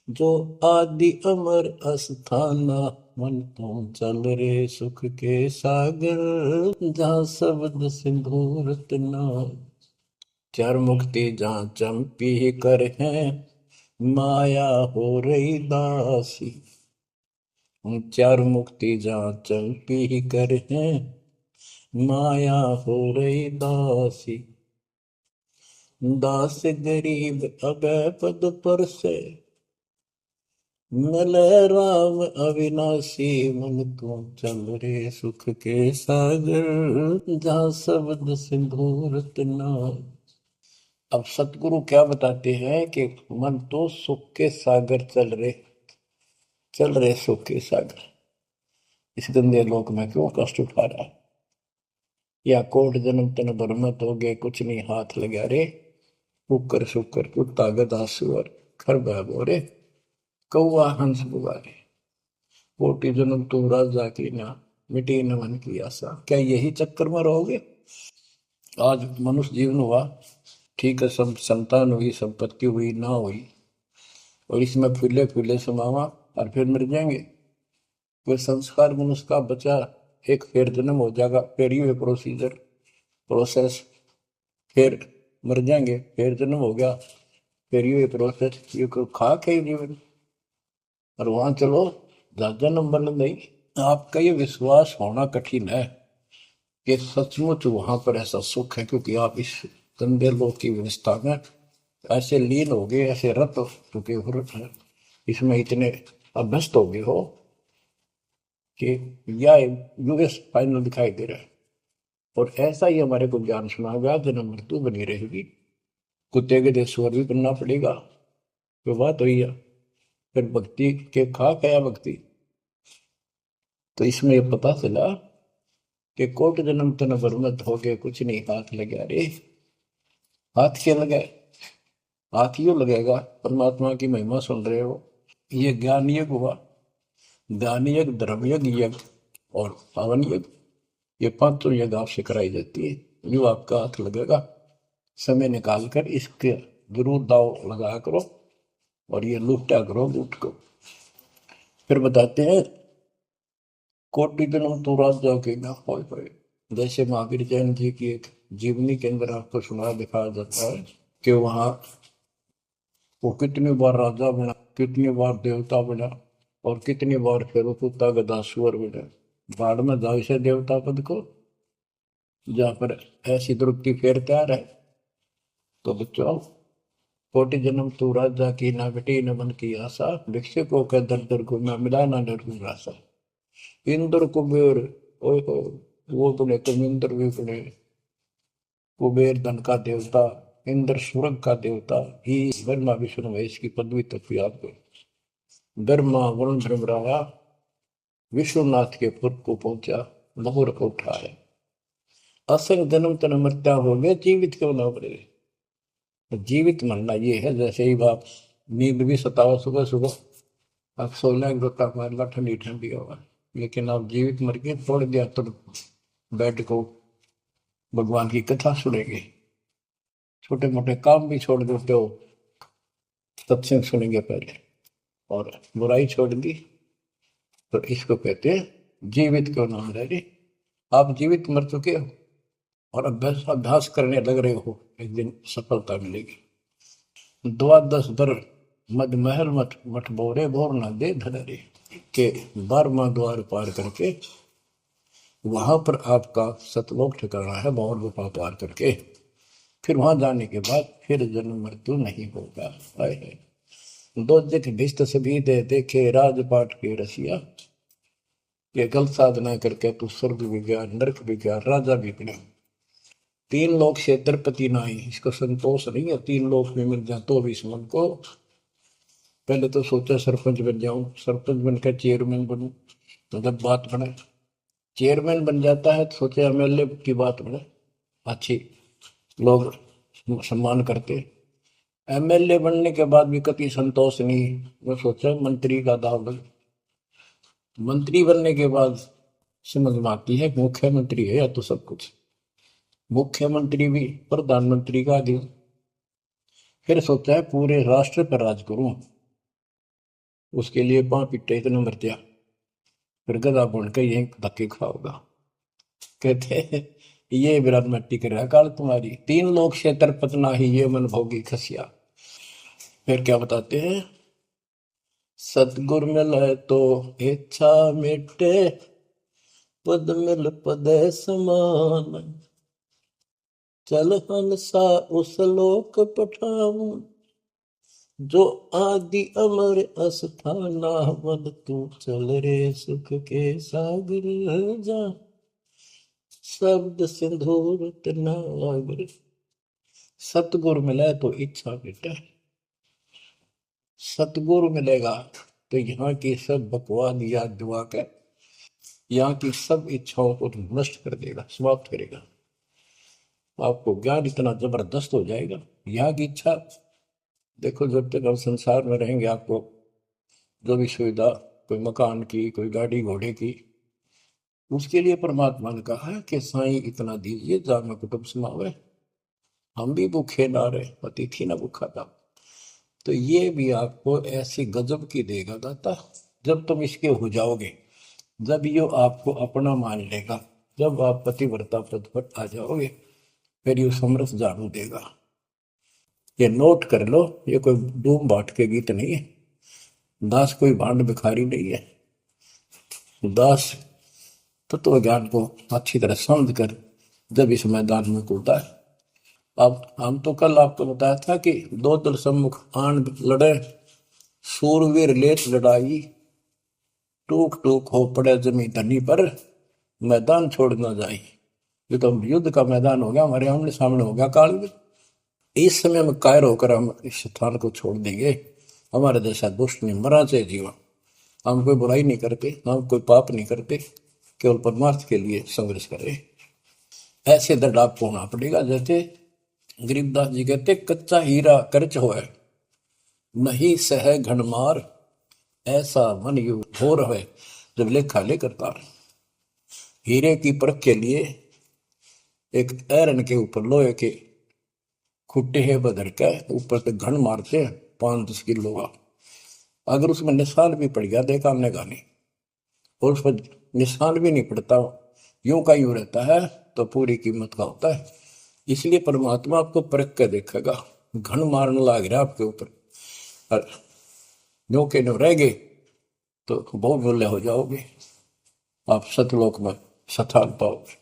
जो आदि अमर अस्थाना। मन तू चल रे सुख के सागर, जहाँ शब्द सिंधु रत्नागर। चार मुक्ति जहाँ चंपी कर है, माया हो रही दासी। चार मुक्ति जहाँ चंपी कर है, माया हो रही दासी। दास गरीब अभय पद पर से, मिले राम अविनाशी। मन तू चल रे सुख के सागर, जहाँ शब्द सिंधु रत्नागर। अब सतगुरु क्या बताते हैं कि मन तो सुख के सागर चल रहे सुख के सागर। इस गंदे लोक में क्यों कष्ट उठा रहा, या कोट जन्म तन बरमत हो गए, कुछ नहीं हाथ लगा रे। कुकर सुकर कुत्ता गधा सुअर खरबा बोरे, कौआ हंस बुआरे। कोटि जन्म तू राजा की ना, मिटी न मन की आशा। क्या यही चक्कर में रहोगे? आज मनुष्य जीवन हुआ, ठीक है, सब संतान हुई, संपत्ति हुई ना हुई, और इसमें फूले फूले समावा और फिर मर जाएंगे। कोई संस्कार मनुष्य का बचा, एक फिर जन्म हो जाएगा, फिर ये प्रोसीजर प्रोसेस, फिर मर जाएंगे, फिर जन्म हो गया, फिर ये प्रोसेस। ये खाक है जीवन, और वहां चलो ज्यादा नंबर नहीं। आपका ये विश्वास होना कठिन है कि सचमुच वहां पर ऐसा सुख है, क्योंकि आप इस गंदे लोक की व्यवस्था में ऐसे लीन हो गए, ऐसे रत हो चुके हो, इसमें इतने अभ्यस्त हो गए हो कि यह यूएस फाइनल दिखाई दे रहा है। और ऐसा ही हमारे को ज्ञान सुना गया, जन्म मृत्यु बनी रहेगी, कुत्ते के देश स्वर भी बनना पड़ेगा। तो बात हुई है, फिर भक्ति के खा गया भक्ति। तो इसमें यह पता चला कि कोट जन्म तन बरमत हो गए, कुछ नहीं हाथ लगे रे। हाथ क्या लगे? हाथ यूं लगेगा, परमात्मा की महिमा सुन रहे हो, ये ज्ञान यज्ञ हुआ, दान यज्ञ, धर्म यज्ञ, यज्ञ और पावन यज्ञ, ये पांचों यज्ञ आपसे कराई जाती है। जो आपका हाथ लगेगा, समय निकाल कर इसके जरूर दाव लगाया करो और ये लूटा करो लूट को। फिर बताते हैं कोटि जन्म तू राजा के ना होए होए। जैसे महावीर जैन जी की एक जीवनी के अंदर आपको सुना दिखाया जाता है कि वहां वो कितनी बार राजा बना, कितनी बार देवता बना और कितनी बार फिर वो कुत्ता गधा सुअर बना। बाढ़ में जाओ इसे देवता पद को, जहां पर ऐसी द्रुपति फेर तैयार है। तो बच्चों, कोटि जन्म तू राजा की ना बेटी न मन की आशा, भिक्षुकों के दर दर को मैं मिला ना डर रासा। इंद्र कुबेर, ओए हो, वो बने तुम इंद्र भी बने। कुबेर धन का देवता, इंद्र स्वर्ग का देवता ही ब्रह्मा विष्णु महेश की पदवी तक याद करो। ब्रह्मा वरुण भ्रमराया विश्वनाथ के पुर को पहुंचा, बहुर को उठाया। असंग जन्म तन मृत्या हो गया, जीवित क्यों ना बने। जीवित मरना ये है, जैसे ही आप नींद भी सताओ सुबह सुबह आप सो लें, गोता मार ला, ठंडी ठंडी होगा, लेकिन आप जीवित मर के छोड़ दिया तो बेड को भगवान की कथा सुनेंगे, छोटे मोटे काम भी छोड़ देते हो, सत्संग सुनेंगे पहले, और बुराई छोड़ दी, तो इसको कहते हैं जीवित क्यों ना मर रहे। आप जीवित मर चुके हो और अभ्यास अभ्यास करने लग रहे हो, एक दिन सफलता मिलेगी। द्वादश दर मद महल मठ मठ बोरे बोर न दे धरे के 12वां द्वार पार करके वहां पर आपका सतलोक ठिकाना है, बहुत गुफा पार करके फिर वहां जाने के बाद फिर जन्म मृत्यु नहीं होगा। है दो दिख भिष्ट सभी दे देखे राजपाट के रसिया, ये गलत साधना करके तू स्वर्ग भी गया, नरक भी गया, राजा भी बना। तीन लोग से द्रपति नाई, इसको संतोष नहीं है, तीन लोग में मिल जाए तो भी इस मन को। पहले तो सोचा सरपंच बन जाऊं, सरपंच बनकर चेयरमैन बनूं, तो जब बात बने चेयरमैन बन जाता है तो सोचे एमएलए की बात बने, अच्छी लोग सम्मान करते। एमएलए बनने के बाद भी कभी संतोष नहीं, मैं सोचा मंत्री का दाव लग। मंत्री बनने के बाद समझ में आती है मुख्यमंत्री है या तो सब कुछ, मुख्यमंत्री भी प्रधानमंत्री का आदि। फिर सोचा है पूरे राष्ट्र पर राज करूं, उसके लिए पांव पिट्टे इतने मर दिया, फिर गधा बन के यही धक्के खाओगा। कहते हैं ये विराट मट्टी कर रहा काल तुम्हारी, तीन लोग से तरपतना ही ये मन भोगी खसिया। फिर क्या बताते हैं, सतगुर मिले तो इच्छा मिटे, पद मिल पद समान, चल हंसा उस लोक पठाऊं, जो आदि अमर अस्थाना, मन तू चल रे सुख के सागर जा, शब्द सिंधूर नागर। सतगुरु मिले तो इच्छा मिटे, सतगुरु मिलेगा तो यहाँ की सब बकवाद याद दुआ कर, यहाँ की सब इच्छाओं को नष्ट कर देगा, समाप्त करेगा। आपको ज्ञान इतना जबरदस्त हो जाएगा। यहाँ की इच्छा देखो, जब तक हम संसार में रहेंगे आपको जो भी सुविधा, कोई मकान की, कोई गाड़ी घोड़े की, उसके लिए परमात्मा ने कहा है कि साईं इतना दीजिए जामे कुटुंब समावे, हम भी भूखे ना रहे, अतिथि ना भूखा था। तो ये भी आपको ऐसी गजब की देगा दाता, जब तुम इसके हो जाओगे, जब ये आपको अपना मान लेगा, जब आप पतिव्रता पद पर आ जाओगे, फिर ये समरस झाड़ू देगा। ये नोट कर लो, ये कोई डूम बाट के गीत नहीं है, दास कोई भांड भिखारी नहीं है। दास तत्व ज्ञान को अच्छी तरह समझ कर जब इस मैदान में कूदा है। अब हम तो कल आपको बताया था कि दो दल सम्मुख आन लड़े, सूरवीर लेत लड़ाई, टूक टूक हो पड़े जमी धनी पर, मैदान छोड़ ना जाए। ये तो युद्ध का मैदान हो गया, हमारे आमने सामने हो गया काल में। इस समय में कायर होकर हम इस स्थान को छोड़ देंगे, हमारे जैसा दुष्ट नहीं मरा चाहे जीवन। हम कोई बुराई नहीं करते, हम कोई पाप नहीं करते, केवल परमार्थ के लिए संघर्ष करें। ऐसे दृढ़ आपको होना पड़ेगा। जैसे गरीबदास जी कहते, कच्चा हीरा करच होए, नहीं सह घनमार, ऐसा मन यू घोर है जब लेखा लेकर तार। हीरे की परख के लिए एक ऐरन के ऊपर लोहे के खुट्टे है बदर के ऊपर से घन मारते हैं 5-10 किलो का। अगर उसमें निशान भी पड़ गया देखा हमने गाने, और उस पर निशान भी नहीं पड़ता, यूं का यूं रहता है, तो पूरी कीमत का होता है। इसलिए परमात्मा आपको परख के देखेगा। घन मारने लग रहा है आपके ऊपर, और यूं के नो रह गए तो बहुत मूल्य हो जाओगे, आप सतलोक में स्थान पाओगे।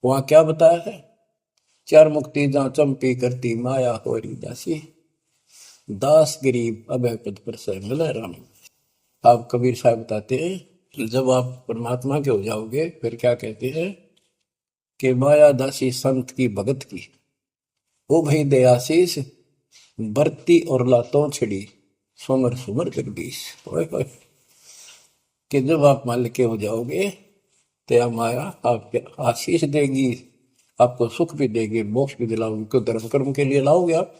वहां क्या बताया है? चार मुक्ति जहां चंपी करती माया हो रही दासी, दास गरीब अभय पद पर से मिले राम। आप कबीर साहब बताते हैं जब आप परमात्मा के हो जाओगे फिर क्या कहते हैं कि माया दासी संत की भगत की, ओ भाई दयाशीष बरती और लातों छिड़ी, सुमर सुमर जगदीश। ओए होए, कि जब आप मान के हो जाओगे तो यह माया आपको आशीष देगी, आपको सुख भी देगी, मोक्ष भी दिलाओगी। क्यों? धर्म कर्म के लिए लाओगे आप,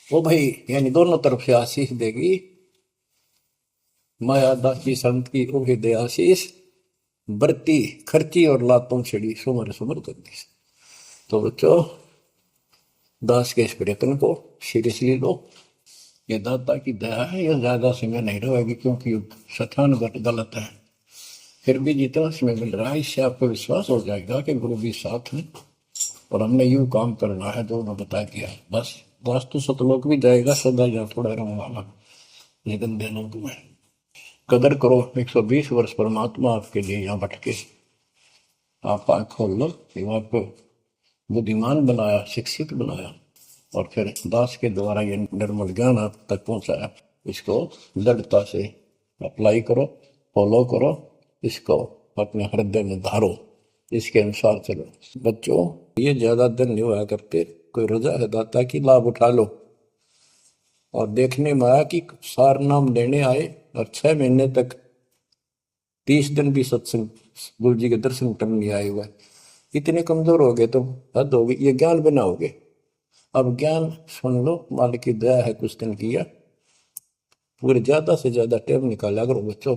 वो भाई यानी दोनों तरफ से आशीष देगी। माया दासी संत की ओ दे आशीष बरती खर्ची और लातों छिड़ी, सुमर सुमर जगदीश। तो बच्चों, दास के इस प्रयत्न को सीरियसली लो। ये दाता की दया है, ये ज्यादा समय नहीं रहेगी क्योंकि स्थान गलत है। फिर भी जितना समय मिल रहा है इससे आपको विश्वास हो जाएगा कि गुरु भी साथ है और हमने यूं काम करना है जो उन्होंने बता दिया। बस वास्तु सतलोक भी जाएगा, सदा या थोड़ा रहूंगा लेकिन दिनों में कदर करो। 120 वर्ष परमात्मा आपके लिए यहाँ भटके, आप आँख खोल लो। आपको बुद्धिमान बनाया, शिक्षित बनाया, और फिर दास के द्वारा ये निर्मल ज्ञान आप तक पहुंचाया। इसको दृढ़ता से अप्लाई करो, फॉलो करो, इसको अपने हृदय में धारो, इसके अनुसार चलो। बच्चों, ये ज्यादा दिन नहीं हुआ करते, कोई रजा है दाता की, लाभ उठा लो। और देखने में आया कि सार नाम लेने आए और 6 महीने तक 30 दिन भी सत्संग गुरु जी के दर्शन करने नहीं आए हुए। इतने कमजोर हो गए, तो हद होगी। ये ज्ञान बनाओगे। अब ज्ञान सुन लो, मालिक की दया है, कुछ दिन किया, पूरे ज्यादा से ज्यादा टाइम निकाला करो बच्चों।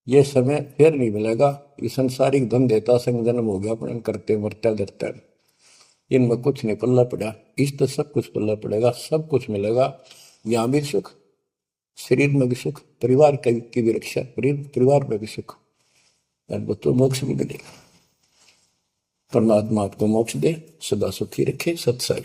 ये समय फिर नहीं मिलेगा। ये संसारिक धन देता संग जन्म हो गया अपने करते मरता डरता, इनमें कुछ नहीं पल्ला पड़ा। इस तो सब कुछ पल्ला पड़ेगा, सब कुछ मिलेगा। यहाँ भी सुख, शरीर में भी सुख, परिवार की भी रक्षा, परिवार में भी सुख, और बच्चों मोक्ष भी मिलेगा। परमात्मा आपको मोक्ष दे, सदा सुखी रखे। सत्संग।